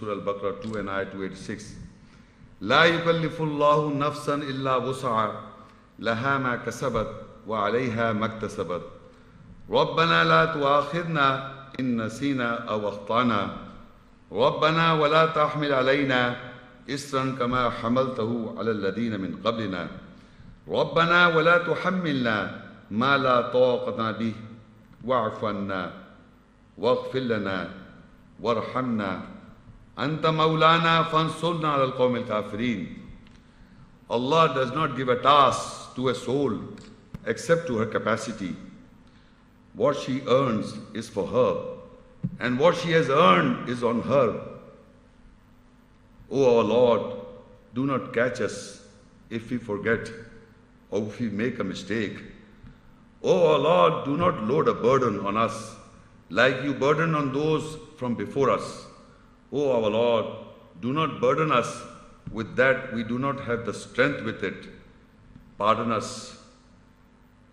Surah Al-Baqarah 2 and Ayah 286. لا يكلف الله نفسا إلا وسعها لها ما كسبت وعليها ما اكتسبت ربنا لا تؤاخذنا إن نسينا أو أخطأنا ربنا ولا تحمل علينا إصرا كما حملته على الذين من قبلنا ربنا ولا تحملنا ما لا طاقة به واعف عنا واغفر لنا وارحمنا أنت مولانا فانصرنا على القوم الكافرين. Allah does not give a task to a soul except to her capacity. What she earns is for her, and what she has earned is on her. O our Lord, do not catch us if we forget or if we make a mistake. O our Lord, do not load a burden on us like you burden on those from before us. O our Lord, do not burden us with that we do not have the strength with it. Pardon us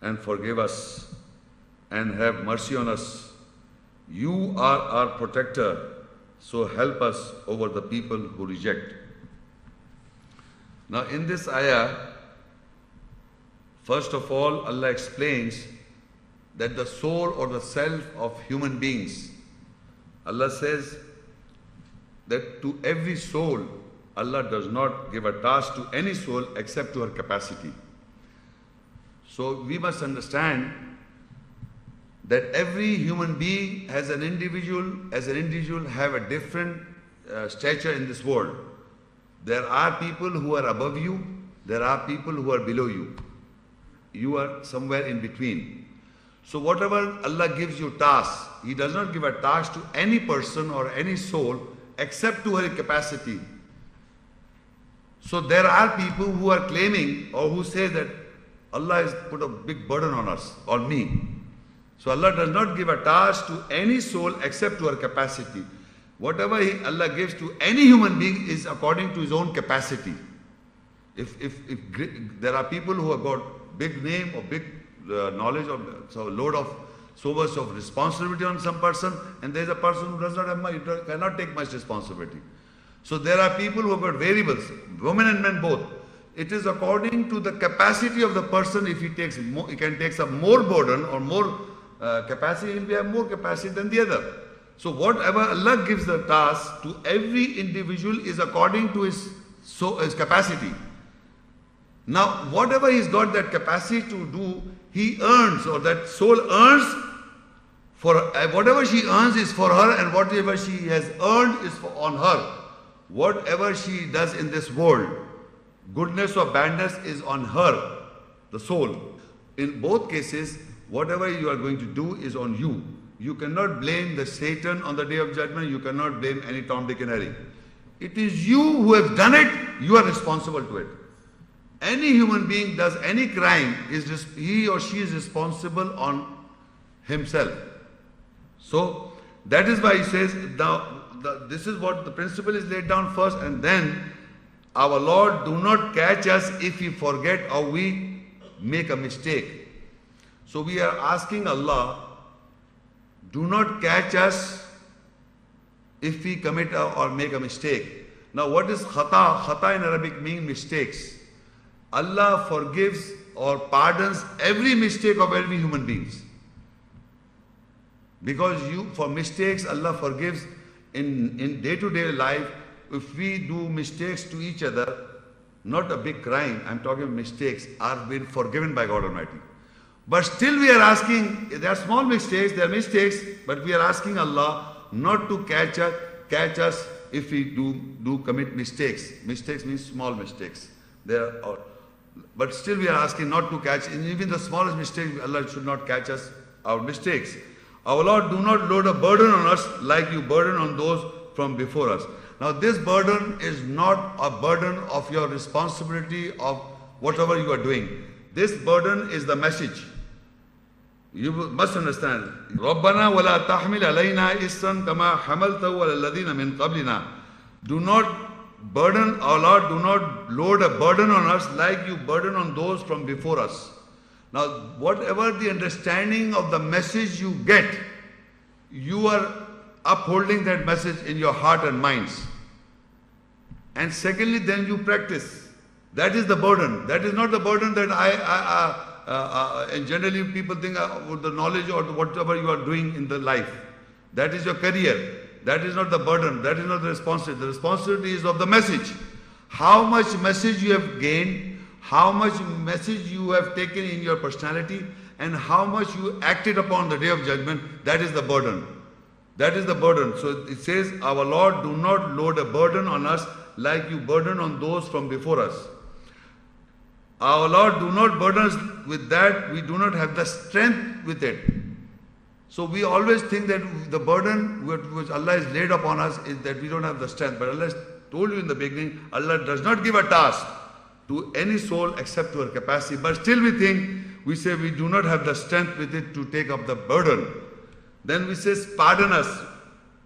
and forgive us and have mercy on us. You are our protector, so help us over the people who reject. Now in this ayah, first of all, Allah explains that the soul or the self of human beings, Allah says that to every soul, Allah does not give a task to any soul except to her capacity. So we must understand that every human being as an individual have a different stature in this world. There are people who are above you, there are people who are below you. You are somewhere in between. So whatever Allah gives you tasks, He does not give a task to any person or any soul except to her capacity. So there are people who are claiming or who say that Allah has put a big burden on us, on me. So Allah does not give a task to any soul except to her capacity. Whatever Allah gives to any human being is according to his own capacity. If there are people who have got big name or big knowledge or so load of so much of responsibility on some person, and there is a person who does not have much, cannot take much responsibility. So there are people who have got variables, women and men both. It is according to the capacity of the person. If he takes more, he can take some more burden or more capacity, he will have more capacity than the other. So whatever Allah gives the task to every individual is according to his capacity. Now whatever he's got that capacity to do, he earns, or that soul earns. For whatever she earns is for her, and whatever she has earned is on her. Whatever she does in this world, goodness or badness, is on her, the soul. In both cases, whatever you are going to do is on you. You cannot blame the Satan on the day of judgment. You cannot blame any Tom, Dick and Harry. It is you who have done it. You are responsible to it. Any human being does any crime, he or she is responsible on himself. So that is why he says, this is what the principle is laid down first, and then our Lord, do not catch us if we forget or we make a mistake. So we are asking Allah, do not catch us if we commit or make a mistake. Now what is khata? Khata in Arabic means mistakes. Allah forgives or pardons every mistake of every human beings. Because for mistakes, Allah forgives in day-to-day life. If we do mistakes to each other, not a big crime, I'm talking mistakes, are been forgiven by God Almighty. But still we are asking, there are small mistakes, there are mistakes, but we are asking Allah not to catch us if we do commit mistakes. Mistakes means small mistakes. But still we are asking not to catch, even the smallest mistake, Allah should not catch us our mistakes. Our Lord, do not load a burden on us like you burden on those from before us. Now this burden is not a burden of your responsibility of whatever you are doing. This burden is the message. You must understand. رَبَّنَا وَلَا تَحْمِلْ عَلَيْنَا إِسْرًا كَمَا حَمَلْتَهُ عَلَى الَّذِينَ مِنْ قَبْلِنَا. Do not burden, our Lord, do not load a burden on us like you burden on those from before us. Now, whatever the understanding of the message you get, you are upholding that message in your heart and minds. and secondly, then you practice. That is the burden. That is not the burden that and generally people think the knowledge or whatever you are doing in the life. That is your career. That is not the burden. That is not the responsibility. The responsibility is of the message. How much message you have gained, how much message you have taken in your personality, and how much you acted upon the day of judgment, that is the burden. That is the burden. So it says, our Lord, do not load a burden on us like you burden on those from before us. Our Lord, do not burden us with that. We do not have the strength with it. So we always think that the burden which Allah has laid upon us is that we don't have the strength. But Allah has told you in the beginning, Allah does not give a task to any soul except to her capacity. But still we say we do not have the strength with it to take up the burden. Then we say, pardon us.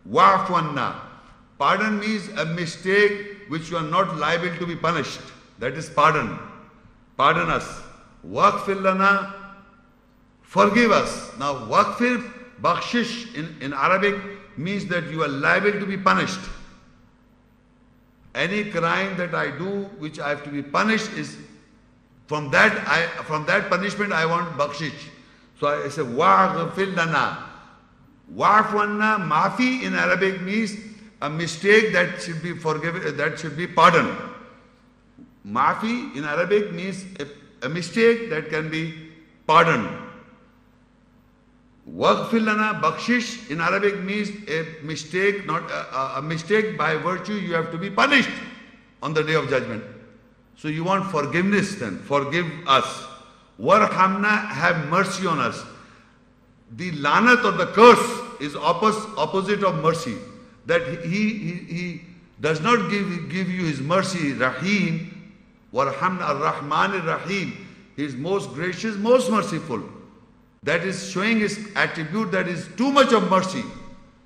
Wa'fu anna. Pardon means a mistake which you are not liable to be punished. That is pardon. Pardon us. Waghfir lana. Forgive us. Now, waghfir, bakshish in Arabic means that you are liable to be punished. Any crime that I do which I have to be punished is from that punishment I want bakshish. So I say waghfir lana. Wa'fu anna, maafi in Arabic means a mistake that should be forgiven, that should be pardoned. Maafi in Arabic means a mistake that can be pardoned. Waghfir lana, bakshish in Arabic means a mistake, not a mistake by virtue you have to be punished on the day of judgment. So you want forgiveness then, forgive us. Warhamna, have mercy on us. The lanat or the curse is opposite of mercy. That he does not give you his mercy, Rahim, Warhamna, Ar-Rahman Ar-Rahim. He is most gracious, most merciful. That is showing his attribute that is too much of mercy.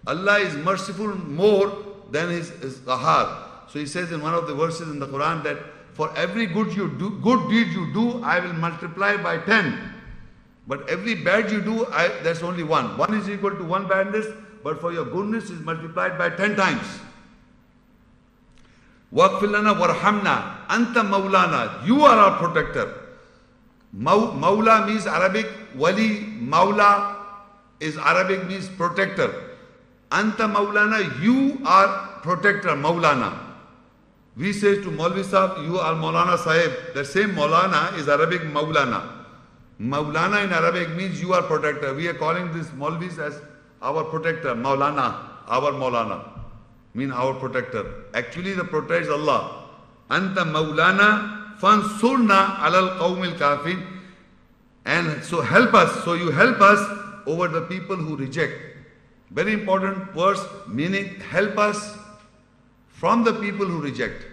Allah is merciful more than his Qahar. So he says in one of the verses in the Quran that for every good deed you do, I will multiply by 10. But every bad you do, that's only 1. 1 is equal to 1 badness, but for your goodness is multiplied by 10 times. Waghfir lana warhamna, anta maulana, you are our protector. Maula means Arabic, wali, maula is Arabic means protector. Anta maulana, you are protector, maulana. We say to Maulvi Sahib, you are Maulana Sahib. The same Maulana is Arabic maulana. Maulana in Arabic means you are protector. We are calling these Maulvis as our protector, Maulana, our Maulana, mean our protector. Actually the protector is Allah. Anta Maulana fansurna alal qawmil kafin. And so help us, so you help us over the people who reject. Very important verse, meaning help us from the people who reject.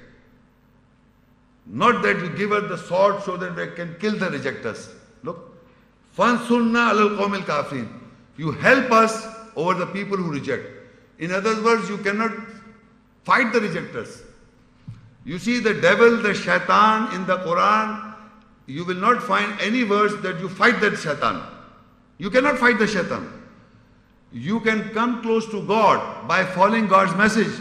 Not that you give us the sword so that we can kill the rejectors. Look, fansurna alal qawmil kafirin. You help us over the people who reject. In other words, you cannot fight the rejectors. You see the devil, the shaitan in the Quran, you will not find any verse that you fight that shaitan. You cannot fight the shaitan. You can come close to God by following God's message.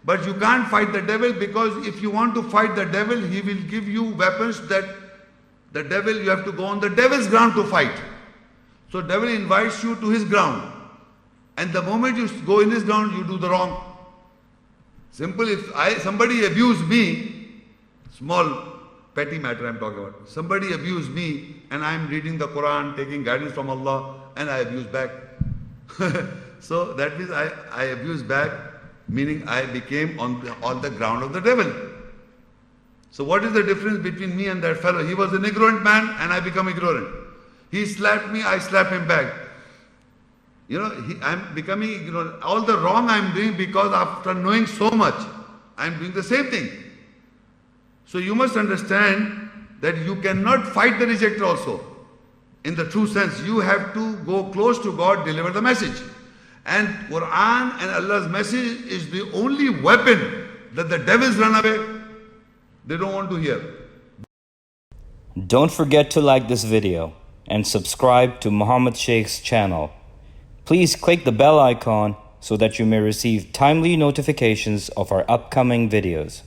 But you can't fight the devil, because if you want to fight the devil, he will give you weapons that the devil, you have to go on the devil's ground to fight. So devil invites you to his ground. And the moment you go in his ground, you do the wrong. Simple, if somebody abuse me, small petty matter I'm talking about. Somebody abuse me and I'm reading the Quran, taking guidance from Allah, and I abuse back. So that means I abuse back, meaning I became on the ground of the devil. So what is the difference between me and that fellow? He was an ignorant man and I become ignorant. He slapped me, I slap him back. You know, I'm becoming ignorant. All the wrong I'm doing because after knowing so much, I'm doing the same thing. So you must understand that you cannot fight the rejecter also. In the true sense, you have to go close to God, deliver the message. And Quran and Allah's message is the only weapon that the devils run away. They don't want to hear. Don't forget to like this video and subscribe to Muhammad Sheikh's channel. Please click the bell icon so that you may receive timely notifications of our upcoming videos.